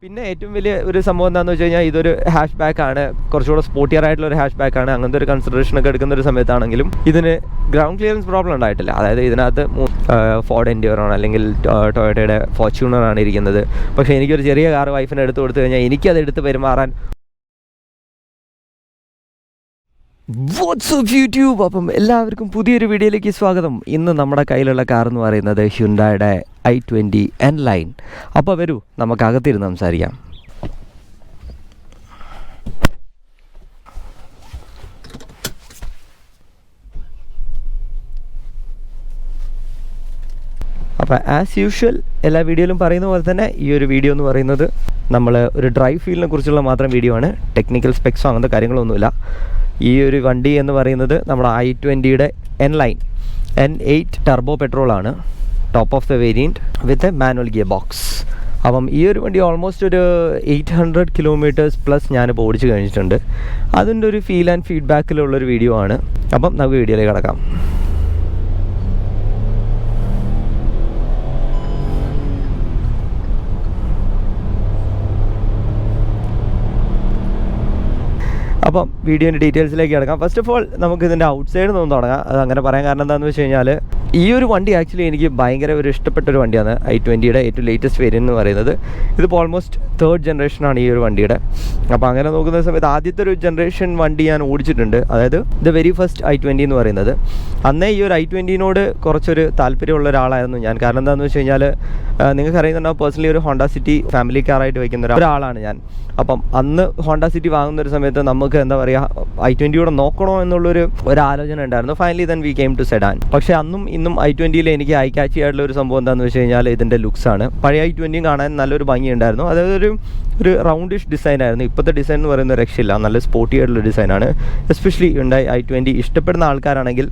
പിന്നെ ഏറ്റവും വലിയ ഒരു സംഭവം എന്താണെന്ന് വെച്ച് കഴിഞ്ഞാൽ ഇതൊരു ഹാഷ് ബാക്ക് ആണ്, കുറച്ചുകൂടെ സ്പോർട്ടിയർ ആയിട്ടുള്ള ഒരു ഹാഷ് ബാക്ക് ആണ്. അങ്ങനത്തെ ഒരു കൺസിഡറേഷൻ ഒക്കെ എടുക്കുന്ന ഒരു സമയത്താണെങ്കിലും ഇതിന് ഗ്രൗണ്ട് ക്ലിയറൻസ് പ്രോബ്ലം ഉണ്ടായിട്ടില്ല. അതായത് ഇതിനകത്ത് ഫോർഡ് എൻഡ്യൂറോൺ അല്ലെങ്കിൽ ടൊയോട്ടയുടെ ഫോർച്യൂണറാണ് ഇരിക്കുന്നത്. പക്ഷേ എനിക്കൊരു ചെറിയ കാർ വൈഫിന് എടുത്ത് കൊടുത്തു കഴിഞ്ഞാൽ എനിക്കത് എടുത്ത് പെരുമാറാൻ വാട്സ്ആപ്പ് യൂട്യൂബ്. അപ്പം എല്ലാവർക്കും പുതിയൊരു വീഡിയോയിലേക്ക് സ്വാഗതം. ഇന്ന് നമ്മുടെ കയ്യിലുള്ള കാർ എന്ന് പറയുന്നത് ഹ്യുണ്ടായുടെ i20 N-Line. അപ്പോൾ വരൂ നമുക്ക് അകത്തിരുന്ന് സംസാരിക്കാം. അപ്പോൾ ആസ് യൂഷ്വൽ എല്ലാ വീഡിയോയിലും പറയുന്ന പോലെ തന്നെ ഈ ഒരു വീഡിയോ എന്ന് പറയുന്നത് നമ്മൾ ഒരു ഡ്രൈവ് ഫീലിനെ കുറിച്ചുള്ള മാത്രം വീഡിയോ ആണ്. ടെക്നിക്കൽ സ്പെക്സോ അങ്ങനത്തെ കാര്യങ്ങളൊന്നുമില്ല. ഈ ഒരു വണ്ടി എന്ന് പറയുന്നത് നമ്മുടെ i20യുടെ N-Line N8 ടർബോ പെട്രോളാണ്, top of the variant with a manual gear box. അപ്പം ഈ ഒരു വണ്ടി ഓൾമോസ്റ്റ് ഒരു 800 കിലോമീറ്റേഴ്സ് പ്ലസ് ഞാനിപ്പോൾ ഓടിച്ച് കഴിഞ്ഞിട്ടുണ്ട്. അതിൻ്റെ ഒരു ഫീൽ ആൻഡ് ഫീഡ്ബാക്കിലുള്ളൊരു വീഡിയോ ആണ്. അപ്പം നമുക്ക് വീഡിയോയിലേക്ക് കിടക്കാം. അപ്പം വീഡിയോൻ്റെ ഡീറ്റെയിൽസിലേക്ക് കിടക്കാം. ഫസ്റ്റ് ഓഫ് ഓൾ നമുക്ക് ഇതിൻ്റെ ഔട്ട് സൈഡ് നിന്ന് തുടങ്ങാം. അത് അങ്ങനെ പറയാൻ കാരണം എന്താണെന്ന് വെച്ച് കഴിഞ്ഞാൽ ഈ ഒരു വണ്ടി ആക്ച്വലി എനിക്ക് ഭയങ്കര ഒരു ഇഷ്ടപ്പെട്ടൊരു വണ്ടിയാണ്. i20യുടെ ഏറ്റവും ലേറ്റസ്റ്റ് വേരിയൻ്റ് എന്ന് പറയുന്നത് ഇതിപ്പോൾ ഓൾമോസ്റ്റ് 3rd ജനറേഷനാണ് ഈ ഒരു വണ്ടിയുടെ. അപ്പോൾ അങ്ങനെ നോക്കുന്ന സമയത്ത് ആദ്യത്തെ ഒരു ജനറേഷൻ വണ്ടി ഞാൻ ഓടിച്ചിട്ടുണ്ട്, അതായത് ദ വെരി ഫസ്റ്റ് i20 എന്ന് പറയുന്നത്. അന്നേ ഈ ഒരു i20നോട് കുറച്ചൊരു താല്പര്യമുള്ള ഒരാളായിരുന്നു ഞാൻ. കാരണം എന്താണെന്ന് വെച്ച് കഴിഞ്ഞാൽ നിങ്ങൾക്ക് അറിയുന്നുണ്ടാവും, പേഴ്സണലി ഒരു ഹോണ്ട സിറ്റി ഫാമിലി കാറായിട്ട് വയ്ക്കുന്ന ഒരാളാണ് ഞാൻ. അപ്പം അന്ന് ഹോണ്ട സിറ്റി വാങ്ങുന്ന ഒരു സമയത്ത് നമുക്ക് എന്താ പറയുക, i20 നോക്കണോ എന്നുള്ളൊരു ആലോചന ഉണ്ടായിരുന്നു. Finally then we came to sedan. പക്ഷേ അന്നും ഇന്നും i20യിൽ എനിക്ക് ഐ കാച്ചി ആയിട്ടുള്ള ഒരു സംഭവം എന്താണെന്ന് വെച്ച് കഴിഞ്ഞാൽ ഇതിൻ്റെ ലുക്സാണ്. പഴയ i20 കാണാൻ നല്ലൊരു ഭംഗിയുണ്ടായിരുന്നു. അതായത് ഒരു റൗണ്ടിഷ് ഡിസൈൻ ആയിരുന്നു. ഇപ്പോഴത്തെ ഡിസൈൻ എന്ന് പറയുന്ന രക്ഷയില്ല, നല്ല സ്പോർട്ടി ആയിട്ടുള്ള ഡിസൈനാണ്. എസ്പെഷ്യലി ഉണ്ടായി i20 ഇഷ്ടപ്പെടുന്ന ആൾക്കാരാണെങ്കിൽ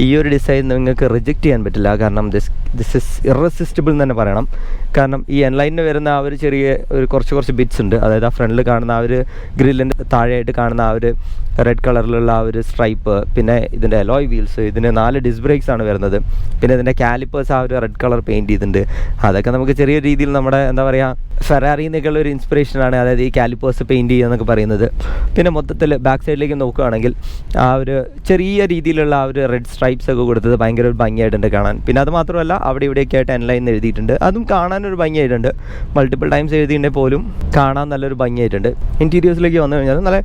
ഈ ഒരു ഡിസൈൻ നിങ്ങൾക്ക് റിജക്റ്റ് ചെയ്യാൻ പറ്റില്ല. കാരണം ദിസ് ഇസ് ഇറസിസ്റ്റിബിൾ എന്ന് തന്നെ പറയണം. കാരണം ഈ N-Lineന് വരുന്ന ആ ഒരു ചെറിയ ഒരു കുറച്ച് ബിറ്റ്സ് ഉണ്ട്. അതായത് ആ ഫ്രണ്ടിൽ കാണുന്ന ആ ഒരു ഗ്രില്ലിൻ്റെ താഴെയായിട്ട് കാണുന്ന ആ ഒരു റെഡ് കളറിലുള്ള ആ ഒരു സ്ട്രൈപ്പ്, പിന്നെ ഇതിൻ്റെ അലോയ് വീൽസ്, ഇതിന് 4 ഡിസ്ക് ബ്രേക്സ് ആണ് വരുന്നത്. പിന്നെ ഇതിൻ്റെ കാലിപ്പേഴ്സ് ആ ഒരു റെഡ് കളർ പെയിൻറ്റ് ചെയ്തിട്ടുണ്ട്. അതൊക്കെ നമുക്ക് ചെറിയ രീതിയിൽ നമ്മുടെ എന്താ പറയുക ഫെറാറിയിൽ നിന്നൊക്കെയുള്ള ഒരു ഇൻസ്പിറേഷനാണ്, അതായത് ഈ കാലിപ്പേഴ്സ് പെയിൻറ്റ് ചെയ്യുക എന്നൊക്കെ പറയുന്നത്. പിന്നെ മൊത്തത്തിൽ ബാക്ക് സൈഡിലേക്ക് നോക്കുകയാണെങ്കിൽ ആ ഒരു ചെറിയ രീതിയിലുള്ള ആ ഒരു റെഡ് സ്ട്രൈപ്സ് ഒക്കെ കൊടുത്തത് ഭയങ്കര ഒരു ഭംഗിയായിട്ടുണ്ട് കാണാൻ. പിന്നെ അത് മാത്രമല്ല അവിടെ ഇവിടെയൊക്കെ ആയിട്ട് N-Line എഴുതിയിട്ടുണ്ട്, അതും കാണാനൊരു ഭംഗിയായിട്ടുണ്ട്. മൾട്ടിപ്പിൾ ടൈംസ് എഴുതിയിട്ടുണ്ടെങ്കിൽ പോലും കാണാൻ നല്ലൊരു ഭംഗിയായിട്ടുണ്ട്. ഇൻറ്റീരിയേഴ്സിലേക്ക് വന്നു കഴിഞ്ഞാൽ നല്ല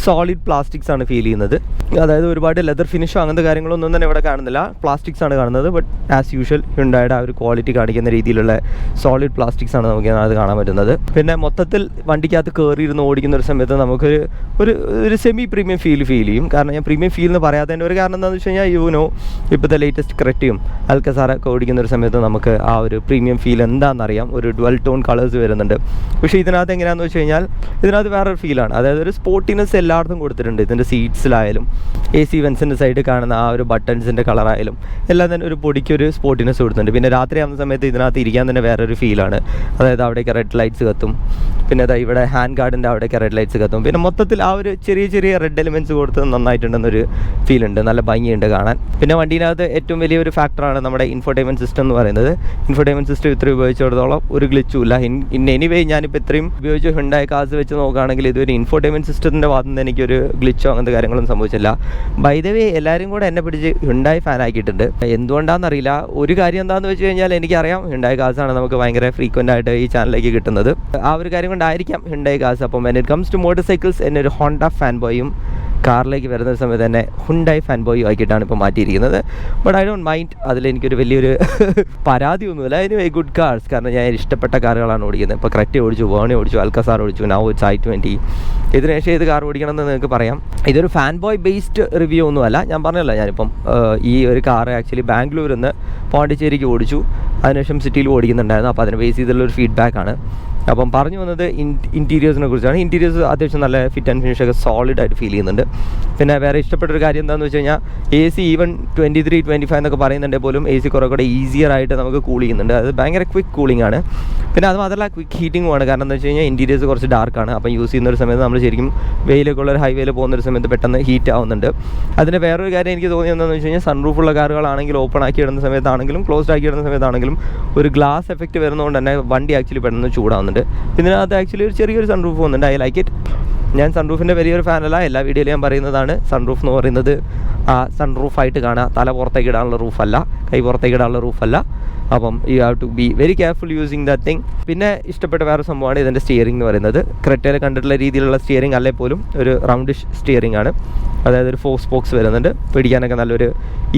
സോളിഡ് പ്ലാസ്റ്റിക്സ് ആണ് ഫീൽ ചെയ്യുന്നത്. അതായത് ഒരുപാട് ലെതർ ഫിനിഷോ അങ്ങനത്തെ കാര്യങ്ങളൊന്നും തന്നെ ഇവിടെ കാണുന്നില്ല, പ്ലാസ്റ്റിക്സ് ആണ് കാണുന്നത്. ബട്ട് ആസ് യൂഷ്വൽ ഹ്യുണ്ടായുടെ ആ ഒരു ക്വാളിറ്റി കാണിക്കുന്ന രീതിയിലുള്ള സോളിഡ് പ്ലാസ്റ്റിക്സ് ആണ് നമുക്ക് അത് കാണാൻ പറ്റുന്നത്. പിന്നെ മൊത്തത്തിൽ വണ്ടിക്കകത്ത് കയറിയിരുന്ന് ഓടിക്കുന്ന ഒരു സമയത്ത് നമുക്കൊരു ഒരു സെമി പ്രീമിയം ഫീൽ ചെയ്യും. കാരണം ഞാൻ പ്രീമിയം ഫീൽ എന്ന് പറയാത്തതിൻ്റെ ഒരു കാരണം എന്താണെന്ന് വെച്ച് കഴിഞ്ഞാൽ ഇപ്പോഴത്തെ ലേറ്റസ്റ്റ് ക്രെറ്റയും അൽക്കസാറൊക്കെ ഓടിക്കുന്ന ഒരു സമയത്ത് നമുക്ക് ആ ഒരു പ്രീമിയം ഫീൽ എന്താണെന്നറിയാം. ഒരു ഡുവൽ ടോൺ കളേഴ്സ് വരുന്നുണ്ട്. പക്ഷേ ഇതിനകത്ത് എങ്ങനെയാണെന്ന് വെച്ച് കഴിഞ്ഞാൽ ഇതിനകത്ത് വേറൊരു ഫീലാണ്. അതായത് ഒരു സ്പോർട്ടിനെസ് എല്ലായിടത്തും കൊടുത്തിട്ടുണ്ട്. ഇതിൻ്റെ സീറ്റ്സിലായാലും AC വെൻസിൻ്റെ സൈഡിൽ കാണുന്ന ആ ഒരു ബട്ടൺസിൻ്റെ കളറായാലും എല്ലാം തന്നെ ഒരു പൊടിക്കൊരു സ്പോർട്ടിനെസ് കൊടുത്തിട്ടുണ്ട്. പിന്നെ രാത്രി ആവുന്ന സമയത്ത് ഇതിനകത്ത് ഇരിക്കാൻ തന്നെ വേറൊരു ഫീലാണ്. അതായത് അവിടേക്ക് റെഡ് ലൈറ്റ്സ് കത്തും, പിന്നെ അതാ ഇവിടെ ഹാൻഡ് ഗാർഡിൻ്റെ അവിടേക്ക് റെഡ് ലൈറ്റ്സ് കത്തും. പിന്നെ മൊത്തത്തിൽ ആ ഒരു ചെറിയ റെഡ് എലിമെൻറ്റ്സ് കൊടുത്ത് നന്നായിട്ടുണ്ടെന്നൊരു ഫീലുണ്ട്, നല്ല ഭംഗിയുണ്ട് കാണാൻ. പിന്നെ വണ്ടീനകത്ത് ഏറ്റവും വലിയൊരു ഫാക്ടറാണ് നമ്മുടെ ഇൻഫോർടൈൻമെൻറ്റ് സിസ്റ്റം എന്ന് പറയുന്നത്. ഇൻഫോർടൈൻമെൻറ്റ് സിസ്റ്റം ഇത്രയും ഉപയോഗിച്ചിടത്തോളം ഒരു ഗ്ലിച്ചും ഇല്ല. എനിവേ ഞാനിപ്പോൾ ഇത്രയും ഉപയോഗിച്ച് ഹ്യുണ്ടായി കാർസ് വെച്ച് നോക്കുകയാണെങ്കിൽ ഇതൊരു ഇൻഫോർടൈൻമെൻറ്റ് സിസ്റ്റത്തിൻ്റെ ഭാഗത്ത് നിന്ന് എനിക്കൊരു ഗ്ലിച്ചോ അങ്ങനത്തെ കാര്യങ്ങളൊന്നും സംഭവിച്ചില്ല. ബൈ ദ വേ എല്ലാവരും കൂടെ എന്നെ പിടിച്ച് ഹ്യുണ്ടായി ഫാൻ ആക്കിയിട്ടുണ്ട്. എന്തുകൊണ്ടാണെന്നറിയില്ല. ഒരു കാര്യം എന്താണെന്ന് വെച്ച് കഴിഞ്ഞാൽ എനിക്കറിയാം ഹ്യുണ്ടായി കാർസാണ് നമുക്ക് ഭയങ്കര ഫ്രീക്വൻ്റ് ആയിട്ട് ഈ ചാനലിലേക്ക് കിട്ടുന്നത്. ആ ഒരു കാര്യം കൊണ്ടായിരിക്കാം ഹ്യുണ്ടായി കാർസ്. അപ്പം വെൻ ഇറ്റ് കംസ് ടു മോട്ടോർ സൈക്കിൾസ് എന്നെ ഒരു ഹോണ്ട ഫാൻ ബോയും കാറിലേക്ക് വരുന്ന സമയത്ത് തന്നെ ഹ്യുണ്ടായി ഫാൻ ബോയും ആക്കിയിട്ടാണ് ഇപ്പോൾ മാറ്റിയിരിക്കുന്നത്. But I don't mind. അതിലെനിക്കൊരു വലിയൊരു പരാതിയൊന്നുമില്ല. Anyway good cars. കാരണം ഞാൻ ഇഷ്ടപ്പെട്ട കാറുകളാണ് ഓടിക്കുന്നത്. ഇപ്പോൾ ക്രെറ്റ ഓടിച്ചു, വേണി ഓടിച്ചു, അൽക്കസാർ ഓടിച്ചു, നൗ ഇറ്റ്സ് i20. ഇതിനുശേഷം ഏത് കാർ ഓടിക്കണമെന്ന് നിങ്ങൾക്ക് പറയാം. ഇതൊരു ഫാൻ ബോയ് ബേസ്ഡ് റിവ്യൂ ഒന്നുമല്ല. ഞാൻ പറഞ്ഞല്ലോ, ഞാനിപ്പം ഈ ഒരു കാർ ആക്ച്വലി ബാംഗ്ലൂരിൽ നിന്ന് പോണ്ടിച്ചേരിക്ക് ഓടിച്ചു, അതിനുശേഷം സിറ്റിയിൽ ഓടിക്കുന്നുണ്ടായിരുന്നു. അപ്പോൾ അതിനെ ബേസ് ചെയ്തുള്ളൊരു ഫീഡ്ബാക്കാണ്. അപ്പം പറഞ്ഞു വന്നത് ഇൻറ്റീരിയേഴ്സിനെ കുറിച്ചാണ്. ഇൻറ്റീരിയേഴ്സ് അത്യാവശ്യം നല്ല ഫിറ്റ് ആൻഡ് ഫിനിഷൊക്കെ സോളിഡായിട്ട് ഫീൽ ചെയ്യുന്നുണ്ട്. പിന്നെ വേറെ ഇഷ്ടപ്പെട്ടൊരു കാര്യം എന്താണെന്ന് വെച്ച് കഴിഞ്ഞാൽ AC ഈവൻ 23-25 എന്നൊക്കെ പറയുന്നുണ്ടെങ്കിൽ പോലും AC കുറേ കൂടെ ഈസിയർ ആയിട്ട് നമുക്ക് കൂൾ ചെയ്യുന്നുണ്ട്. അത് ഭയങ്കര ക്വിക്ക് കൂളിംഗ് ആണ്. പിന്നെ അത് മാത്രമല്ല ക്വിക്ക് ഹീറ്റിംഗും ആണ്. കാരണം എന്താ വെച്ച് കഴിഞ്ഞാൽ ഇൻറ്റീരിയേഴ്സ് കുറച്ച് ഡാർക്കാണ്. അപ്പം യൂസ് ചെയ്യുന്ന ഒരു സമയത്ത് നമ്മൾ ശരിക്കും വെയിലൊക്കെ ഉള്ള ഒരു ഹൈവേയിൽ പോകുന്നൊരു സമയത്ത് പെട്ടെന്ന് ഹീറ്റ് ആവുന്നുണ്ട്. അതിൻ്റെ വേറൊരു കാര്യം എനിക്ക് തോന്നിയത് എന്താണെന്ന് വെച്ച് കഴിഞ്ഞാൽ സൺറൂഫുള്ള കാറുകളാണെങ്കിൽ ഓപ്പൺ ആക്കി ഇടുന്ന സമയത്താണെങ്കിലും ക്ലോസ്ഡ് ആക്കി ഇടുന്ന സമയത്താണെങ്കിലും ഒരു ഗ്ലാസ് എഫക്റ്റ് വരുന്നതുകൊണ്ട് തന്നെ വണ്ടി ആക്ച്വലി പെട്ടെന്ന് ചൂടാവുന്നുണ്ട്. വരുന്നുണ്ട്. പിന്നെ അതിനകത്ത് ആക്ച്വലി ഒരു ചെറിയൊരു സൺറൂഫ് വന്നിട്ടുണ്ട്. I like it. ഞാൻ സൺറൂഫിൻ്റെ വലിയൊരു ഫാനല്ല, എല്ലാ വീഡിയോയിലും ഞാൻ പറയുന്നതാണ്. സൺറൂഫ് എന്ന് പറയുന്നത് സൺറൂഫായിട്ട് കാണുക, തല പുറത്തേക്ക് ഇടാനുള്ള റൂഫല്ല, കൈ പുറത്തേക്ക് ഇടാനുള്ള റൂഫല്ല. അപ്പം you have to be very careful using that thing. പിന്നെ ഇഷ്ടപ്പെട്ട വേറെ സംഭവമാണ് ഇതിൻ്റെ സ്റ്റിയറിംഗ് എന്ന് പറയുന്നത്. ക്രെറ്റയിൽ കണ്ടിട്ടുള്ള രീതിയിലുള്ള സ്റ്റിയറിംഗ് അല്ലേ പോലും ഒരു റൗണ്ടിഷ് സ്റ്റിയറിംഗ് ആണ്. അതായത് ഒരു 4 സ്പോക്സ് വരുന്നുണ്ട്, പിടിക്കാനൊക്കെ നല്ലൊരു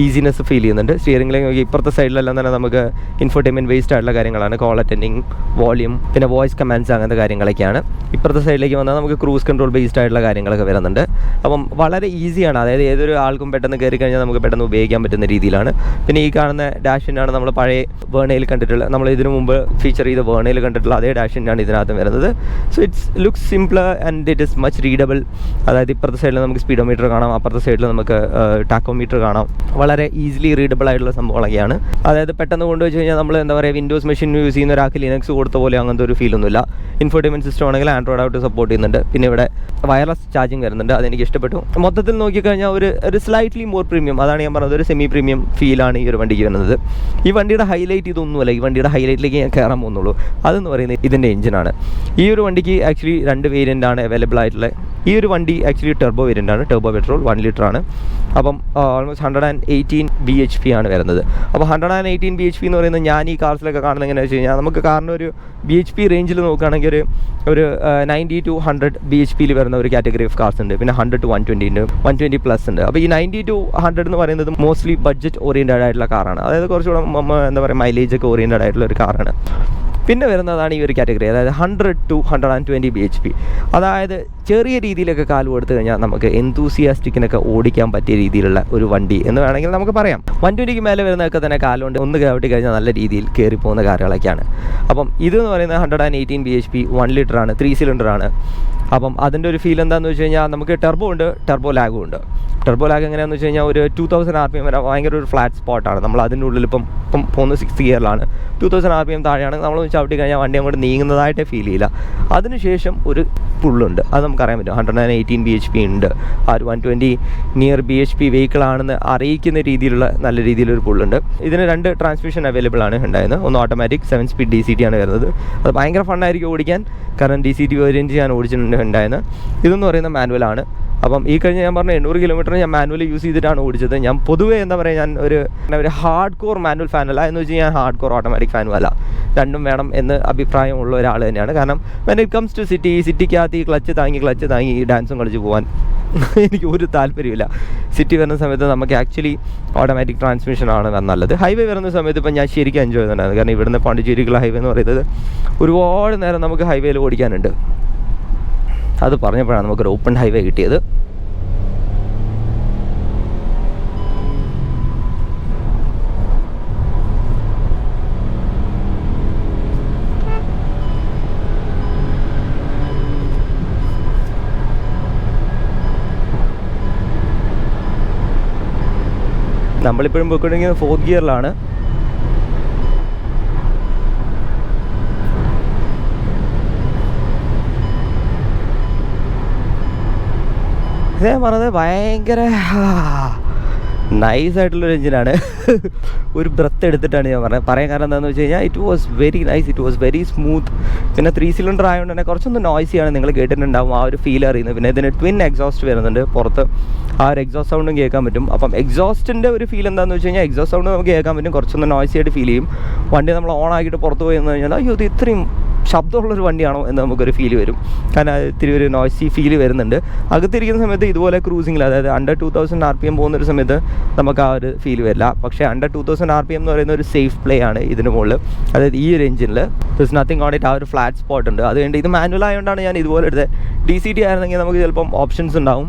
ഈസിനെസ് ഫീൽ ചെയ്യുന്നുണ്ട്. സ്റ്റിയറിംഗിലേക്ക് നോക്കി ഇപ്പുറത്തെ സൈഡിലെല്ലാം തന്നെ നമുക്ക് ഇൻഫോർടൈൻമെൻറ്റ് ബേസ്ഡ് ആയിട്ടുള്ള കാര്യങ്ങളാണ്. കോൾ അറ്റൻഡിങ്, വോളിയം, പിന്നെ വോയിസ് കമാൻഡ്സ്, അങ്ങനത്തെ കാര്യങ്ങളൊക്കെയാണ്. ഇപ്പുറത്തെ സൈഡിലേക്ക് വന്നാൽ നമുക്ക് ക്രൂസ് കൺട്രോൾ ബേസ്ഡ് ആയിട്ടുള്ള കാര്യങ്ങളൊക്കെ വരുന്നുണ്ട്. അപ്പം വളരെ ഈസിയാണ്, അതായത് ഏതൊരു ആൾക്കും പെട്ടെന്ന് കയറി കഴിഞ്ഞാൽ നമുക്ക് പെട്ടെന്ന് ഉപയോഗിക്കാൻ പറ്റുന്ന രീതിയിലാണ്. പിന്നെ ഈ കാണുന്ന ഡാഷിനാണ് നമ്മൾ പഴയ വേർണയിൽ കണ്ടിട്ടുള്ള, നമ്മൾ ഇതിനു മുമ്പ് ഫീച്ചർ ചെയ്ത വേർണയിൽ കണ്ടിട്ടുള്ള അതേ ഡാഷിനാണ് ഇതിനകത്ത് വരുന്നത്. So it's looks simpler and it is much readable. അതായത് ഇപ്പുറത്തെ സൈഡിൽ നമുക്ക് സ്പീഡോമീറ്റർ കാണാം, അപ്പുറത്തെ സൈഡിൽ നമുക്ക് ടാക്കോമീറ്റർ കാണാം. വളരെ ഈസിലി റീഡബിൾ ആയിട്ടുള്ള സംഭവങ്ങളൊക്കെയാണ്. അതായത് പെട്ടെന്ന് കൊണ്ടുവച്ച് കഴിഞ്ഞാൽ നമ്മൾ എന്താ പറയുക, വിൻഡോസ് മെഷീൻ യൂസ് ചെയ്യുന്ന ഒരാൾക്ക് ലിനക്സ് കൊടുത്ത പോലെ അങ്ങനത്തെ ഒരു ഫീലൊന്നുമില്ല. ഇൻഫോർടൈൻമെൻറ്റ് സിസ്റ്റം ആണെങ്കിൽ ആൻഡ്രോയിഡ് ആയിട്ട് സപ്പോർട്ട് ചെയ്യുന്നുണ്ട്. പിന്നെ ഇവിടെ വയർലെസ് ചാർജിങ് വരുന്നുണ്ട്, അതെനിക്ക് ഇഷ്ടപ്പെട്ടു. മൊത്തത്തിൽ നോക്കിക്കഴിഞ്ഞാൽ ഒരു സ്ലൈറ്റ്ലി മോർ പ്രീമിയം, അതാണ് ഞാൻ പറഞ്ഞത്, ഒരു സെമി പ്രീമിയം ഫീലാണ് ഈ ഒരു വണ്ടിക്ക് വരുന്നത്. ഈ വണ്ടിയുടെ ഹൈലൈറ്റ് ഇതൊന്നുമല്ല, ഈ വണ്ടിയുടെ ഹൈലൈറ്റിലേക്ക് ഞാൻ കയറാൻ പോകുന്നുള്ളൂ. അതെന്ന് പറയുന്നത് ഇതിൻ്റെ എഞ്ചിനാണ്. ഈ ഒരു വണ്ടിക്ക് ആക്ച്വലി 2 വേരിയൻ്റ് ആണ് അവൈലബിൾ ആയിട്ടുള്ളത്. ഈ ഒരു വണ്ടി ആക്ച്വലി ടെർബോ വേരിയൻ്റ് ആണ്, ടെർബോ പെട്രോൾ 1 ലിറ്റർ ആണ്. അപ്പം ഓൾമോസ്റ്റ് 118 bhp ആണ് വരുന്നത്. അപ്പോൾ 118 bhp എന്ന് പറയുന്നത് ഞാൻ ഈ കാർസിലൊക്കെ കാണുന്നത് എങ്ങനെയാണെന്ന് വെച്ച് കഴിഞ്ഞാൽ, നമുക്ക് കാറിന് ഒരു bhp റേഞ്ചിൽ നോക്കുകയാണെങ്കിൽ ഒരു 90 to 100 bhpയിൽ വരുന്ന ഒരു കാറ്റഗറി ഓഫ് കാർസ് ഉണ്ട്. പിന്നെ 100 to 120 ഉണ്ട്, 120 പ്ലസ് ഉണ്ട്. അപ്പോൾ ഈ 90 to 100 എന്ന് പറയുന്നത് മോസ്റ്റ്ലി ബഡ്ജറ്റ് ഓറിയൻറ്റഡ് ആയിട്ടുള്ള കാറാണ്. അതായത് കുറച്ചുകൂടെ എന്താ പറയുക, മൈലേജ് ഒക്കെ ഓറിയൻറ്റഡ് ആയിട്ടുള്ള ഒരു കാറാണ്. പിന്നെ വരുന്നതാണ് ഈ ഒരു കാറ്റഗറി, അതായത് 100 to 120 bhp. അതായത് ചെറിയ രീതിയിലൊക്കെ കാല് കൊടുത്തു കഴിഞ്ഞാൽ നമുക്ക് എന്തൂസിയാസ്റ്റിക്കിനൊക്കെ ഓടിക്കാൻ പറ്റിയ രീതിയിലുള്ള ഒരു വണ്ടി എന്ന് വേണമെങ്കിൽ നമുക്ക് പറയാം. 120ക്ക് മേലെ വരുന്നതൊക്കെ തന്നെ കാലുകൊണ്ട് ഒന്ന് കയറ്റി കഴിഞ്ഞാൽ നല്ല രീതിയിൽ കയറി പോകുന്ന കാറുകളൊക്കെയാണ്. അപ്പം ഇതെന്ന് പറയുന്നത് 118 bhp, 1 ലിറ്റർ ആണ്, 3 സിലിണ്ടറാണ്. അപ്പം അതിൻ്റെ ഒരു ഫീൽ എന്താണെന്ന് വെച്ച് കഴിഞ്ഞാൽ, നമുക്ക് ടെർബോ ഉണ്ട്, ടെർബോ ലാഗും ഉണ്ട്. ടെർബോ ലാഗ് എങ്ങനെയാണെന്ന് വെച്ച് കഴിഞ്ഞാൽ ഒരു 2000 RPM വരെ ഭയങ്കര ഒരു ഫ്ലാറ്റ് സ്പോട്ടാണ്. നമ്മൾ അതിൻ്റെ ഉള്ളിൽ ഇപ്പം പോകുന്നത് 6th ഗിയറിലാണ്. 2000 RPM താഴെയാണ്, നമ്മൾ ചവിട്ടി കഴിഞ്ഞാൽ വണ്ടി അങ്ങോട്ട് നീങ്ങുന്നതായിട്ടേ ഫീൽ ചെയ്യില്ല. അതിനുശേഷം ഒരു പുള്ളുണ്ട്, അത് നമുക്കറിയാൻ പറ്റും. 118 bhp ഉണ്ട്. ആ ഒരു 120 നിയർ bhp വെഹിക്കിൾ ആണെന്ന് അറിയിക്കുന്ന രീതിയിലുള്ള നല്ല രീതിയിലൊരു പുള്ളുണ്ട്. ഇതിന് 2 ട്രാൻസ്മിഷൻ അവൈലബിൾ ആണ് ഉണ്ടായത്. ഒന്ന് ഓട്ടോമാറ്റിക് 7 സ്പീഡ് DCT ആണ് വരുന്നത്. അത് ഭയങ്കര ഫണ്ണായിരിക്കും ഓടിക്കാൻ, കാരണം DCT വേരിയൻറ്റ് ഞാൻ ഓടിച്ചിട്ടുണ്ട് ഉണ്ടായിരുന്നു. ഇതെന്ന് പറയുന്ന മാനുവലാണ്. അപ്പം ഈ കഴിഞ്ഞ് ഞാൻ പറഞ്ഞ 800 കിലോമീറ്റർ ഞാൻ മാനുവൽ യൂസ് ചെയ്തിട്ടാണ് ഓടിച്ചത്. ഞാൻ പൊതുവേ എന്താ പറയുക, ഞാൻ ഒരു ഹാർഡ് കോർ മാനുവൽ ഫാനല്ല, എന്ന് വെച്ച് കഴിഞ്ഞാൽ ഹാർഡ് കോർ ഓട്ടോമാറ്റിക് ഫാനും അല്ല. രണ്ടും വേണം എന്ന് അഭിപ്രായമുള്ള ഒരാൾ തന്നെയാണ്. കാരണം വെൻ ഇറ്റ് കംസ് ടു സിറ്റിക്കകത്ത് ഈ ക്ലച്ച് താങ്ങി ഈ ഡാൻസും കളിച്ച് പോകാൻ എനിക്ക് ഒരു താല്പര്യമില്ല. സിറ്റി വരുന്ന സമയത്ത് നമുക്ക് ആക്ച്വലി ഓട്ടോമാറ്റിക് ട്രാൻസ്മിഷനാണ് നല്ലത്. ഹൈവേ വരുന്ന സമയത്ത് ഇപ്പം ഞാൻ ശരിക്കും എൻജോയ് ചെയ്യുന്നുണ്ടായിരുന്നു. കാരണം ഇവിടുന്ന് പോണ്ടിച്ചേരിക്കുള്ള ഹൈവേ എന്ന് പറയുന്നത് ഒരുപാട് നേരം നമുക്ക് ഹൈവേയിൽ ഓടിക്കാനുണ്ട്. അത് പറഞ്ഞപ്പോഴാണ് നമുക്കൊരു ഓപ്പൺ ഹൈവേ കിട്ടിയത്. നമ്മളിപ്പോഴും പോയിക്കൊണ്ടിരിക്കുന്നത് 4th ഗിയറിലാണ്. ഇതേ പറഞ്ഞത് ഭയങ്കര നൈസായിട്ടുള്ളൊരു എഞ്ചിനാണ്. ഒരു ബ്രത്ത് എടുത്തിട്ടാണ് ഞാൻ പറയാൻ കാരണം എന്താണെന്ന് വെച്ച് കഴിഞ്ഞാൽ, it was very nice, it was very smooth. പിന്നെ 3 സിലിണ്ടർ ആയതുകൊണ്ട് തന്നെ കുറച്ചൊന്ന് നോയ്സിയാണ്, നിങ്ങൾ കേട്ടിട്ടുണ്ടാവും ആ ഒരു ഫീൽ അറിയുന്നത്. പിന്നെ ഇതിന് ട്വിൻ എക്സോസ്റ്റ് വരുന്നുണ്ട് പുറത്ത്, ആ ഒരു എക്സോസ്റ്റ് സൗണ്ടും കേൾക്കാൻ പറ്റും. അപ്പം എക്സോസ്റ്റിൻ്റെ ഒരു ഫീൽ എന്താണെന്ന് വെച്ച് കഴിഞ്ഞാൽ, എക്സോസ്റ്റ് സൗണ്ട് നമുക്ക് കേൾക്കാൻ പറ്റും, കുറച്ചൊന്ന് നോയ്സി ആയിട്ട് ഫീൽ ചെയ്യും. വണ്ടി നമ്മൾ ഓൺ ആക്കിയിട്ട് പുറത്ത് പോയി എന്ന് കഴിഞ്ഞാൽ, അയ്യോ ഇത് ഇത്രയും ശബ്ദമുള്ളൊരു വണ്ടിയാണോ എന്ന് നമുക്കൊരു ഫീൽ വരും. കാരണം ഇത്തിരി ഒരു നോയ്സി ഫീൽ വരുന്നുണ്ട്. അകത്തിരിക്കുന്ന സമയത്ത് ഇതുപോലെ ക്രൂസിങ്ങിൽ, അതായത് അണ്ടർ 2000 RPM പോകുന്നൊരു സമയത്ത് നമുക്ക് ആ ഒരു ഫീൽ വരില്ല. പക്ഷേ അണ്ടർ 2000 RPM എന്ന് പറയുന്ന ഒരു സേഫ് പ്ലേ ആണ് ഇതിന് മുകളിൽ. അതായത് ഈ ഒരു എഞ്ചിനിൽ ദിസ് നത്തിങ് ഓൺ ഇറ്റ്, ആ ഒരു ഫ്ലാറ്റ് സ്പോട്ട് ഉണ്ട്. അതുകൊണ്ട് ഇത് മാനുവൽ ആയതുകൊണ്ടാണ് ഞാൻ ഇതുപോലെ എടുത്തത്. DCT ആയിരുന്നെങ്കിൽ നമുക്ക് ചിലപ്പം ഓപ്ഷൻസ് ഉണ്ടാവും,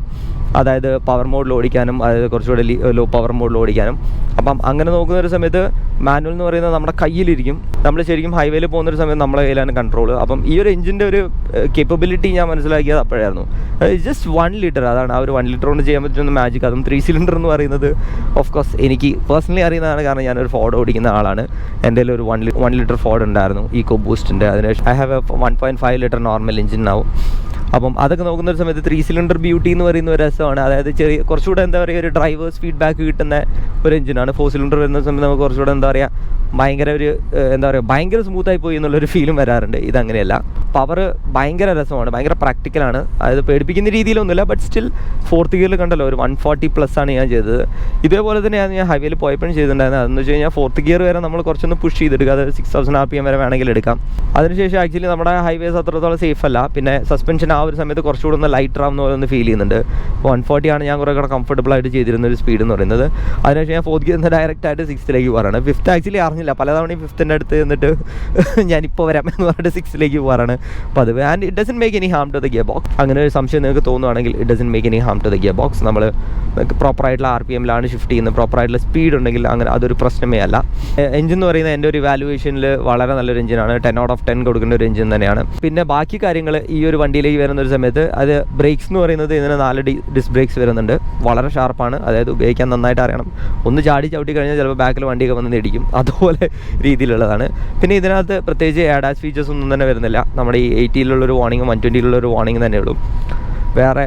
അതായത് പവർ മോഡിൽ ഓടിക്കാനും, അതായത് കുറച്ചുകൂടെ ലോ പവർ മോഡിൽ ഓടിക്കാനും. അപ്പം അങ്ങനെ നോക്കുന്ന ഒരു സമയത്ത് മാനുവൽ എന്ന് പറയുന്നത് നമ്മുടെ കയ്യിലിരിക്കും. നമ്മൾ ശരിക്കും ഹൈവേയിൽ പോകുന്നൊരു സമയത്ത് നമ്മുടെ കയ്യിലാണ് കൺട്രോൾ. അപ്പം ഈ ഒരു എഞ്ചിൻ്റെ ഒരു കേപ്പബിലിറ്റി ഞാൻ മനസ്സിലാക്കിയത് അപ്പോഴായിരുന്നു. ജസ്റ്റ് 1 ലിറ്റർ, അതാണ് ആ ഒരു 1 ലിറ്റർ കൊണ്ട് ചെയ്യാൻ പറ്റുന്ന മാജിക്. അതും 3 സിലിണ്ടർ എന്ന് പറയുന്നത് ഓഫ് കോഴ്സ് എനിക്ക് പേഴ്സണലി അറിയുന്നതാണ്, കാരണം ഞാനൊരു ഫോർഡ് ഓടിക്കുന്ന ആളാണ്. എൻ്റെ കയ്യിൽ ഒരു 1 ലിറ്റർ ഫോർഡ് ഉണ്ടായിരുന്നു, ഈക്കോ ബൂസ്റ്റിൻ്റെ. അതിന് I have A 1.5 litre normal engine ആവും. അപ്പം അതൊക്കെ നോക്കുന്ന ഒരു സമയത്ത് 3 സിലിണ്ടർ ബ്യൂട്ടി എന്ന് പറയുന്ന ഒരു രസമാണ്. അതായത് കുറച്ചുകൂടെ എന്താ പറയുക ഒരു ഡ്രൈവേഴ്സ് ഫീഡ്ബാക്ക് കിട്ടുന്ന ഒരു എഞ്ചിനാണ്. 4 സിലിണ്ടർ വരുന്ന സമയത്ത് നമുക്ക് കുറച്ചുകൂടെ എന്താ പറയുക ഭയങ്കര സ്മൂത്തായി പോയി എന്നുള്ളൊരു ഫീലും വരാറുണ്ട്. ഇതങ്ങനെയല്ല. പവർ ഭയങ്കര രസമാണ്, ഭയങ്കര പ്രാക്ടിക്കലാണ്. അതായത് പേടിപ്പിക്കുന്ന രീതിയിലൊന്നുമില്ല. ബട്ട് സ്റ്റിൽ 4th ഗിയറിൽ കണ്ടല്ലോ ഒരു 140+ ആണ് ഞാൻ ചെയ്തത്. ഇതേപോലെ തന്നെയാണ് ഞാൻ ഹൈവേയിൽ പോയപ്പോഴും ചെയ്തിട്ടുണ്ടായിരുന്നത്. അതെന്ന് വെച്ച് കഴിഞ്ഞാൽ 4th ഗിയർ വരെ നമ്മൾ കുറച്ചൊന്ന് പുഷ് ചെയ്തെടുക്കുക. അതായത് 6000 RPM വരെ വേണമെങ്കിൽ എടുക്കാം. അതിനുശേഷം ആക്ച്വലി നമ്മുടെ ഹൈവേസ് അത്രത്തോളം സേഫ് അല്ല. പിന്നെ സസ്പെൻഷൻ ആ ഒരു സമയത്ത് കുറച്ചുകൂടെ ഒന്ന് ലൈറ്റർ ആവുന്ന പോലെ ഒന്ന് ഫീൽ ചെയ്യുന്നുണ്ട്. 140 ആണ് ഞാൻ കുറേ കൂടെ കംഫർട്ടബിൾ ആയിട്ട് ചെയ്തിരുന്ന ഒരു സ്പീഡ് എന്ന് പറയുന്നത്. അതിനുശേഷം ഞാൻ 4th ഗിയർ ഡയറക്റ്റ് ആയിട്ട് 6th പോകാറാണ്. 5th ആക്ച്വലി അറിഞ്ഞില്ല. പലതവണയും 5th അടുത്ത് എന്നിട്ട് ഞാനിപ്പോൾ വരാം എന്ന് പറഞ്ഞിട്ട് 6th പോകാറാണ് പതിവ്. And it doesn't make any harm to the gear box. അങ്ങനെ ഒരു സംശയം നിങ്ങൾക്ക് തോന്നുവാണെങ്കിൽ it doesn't make any harm to the gear box. നമ്മൾ പ്രോപ്പറായിട്ടുള്ള RPMലാണ് ഷിഫ്റ്റ് ചെയ്യുന്നത്. പ്രോപ്പറായിട്ടുള്ള സ്പീഡ് ഉണ്ടെങ്കിൽ അങ്ങനെ അതൊരു പ്രശ്നമേ അല്ല. എഞ്ചിൻ എന്ന് പറയുന്നത് എൻ്റെ ഒരു ഇവാലുവേഷനിൽ വളരെ നല്ലൊരു എഞ്ചിനാണ്. 10 out of 10 കൊടുക്കേണ്ട ഒരു എഞ്ചിൻ തന്നെയാണ്. പിന്നെ ബാക്കി കാര്യങ്ങൾ ഈ ഒരു വണ്ടിയിലേക്ക് വരുന്ന ഒരു സമയത്ത് അത് ബ്രേക്സ് എന്ന് പറയുന്നത് ഇതിന് 4 ഡിസ്ക് ബ്രേക്സ് വരുന്നുണ്ട്. വളരെ ഷാർപ്പാണ്. അതായത് ഉപയോഗിക്കാൻ നന്നായിട്ട് അറിയണം. ഒന്ന് ചാടി ചവിട്ടി കഴിഞ്ഞാൽ ചിലപ്പോൾ ബാക്കിൽ വണ്ടിയൊക്കെ വന്ന് ഇടിക്കും. അതുപോലെ രീതിയിലുള്ളതാണ്. പിന്നെ ഇതിനകത്ത് പ്രത്യേകിച്ച് ADAS ഫീച്ചേഴ്സ് ഒന്നും തന്നെ വരുന്നില്ല. നമ്മുടെ ഈ 80-ലുള്ളൊരു വാർണിംഗ് 120-ലുള്ളൊരു വാർണിംഗ് തന്നെ ഉള്ളൂ. വേറെ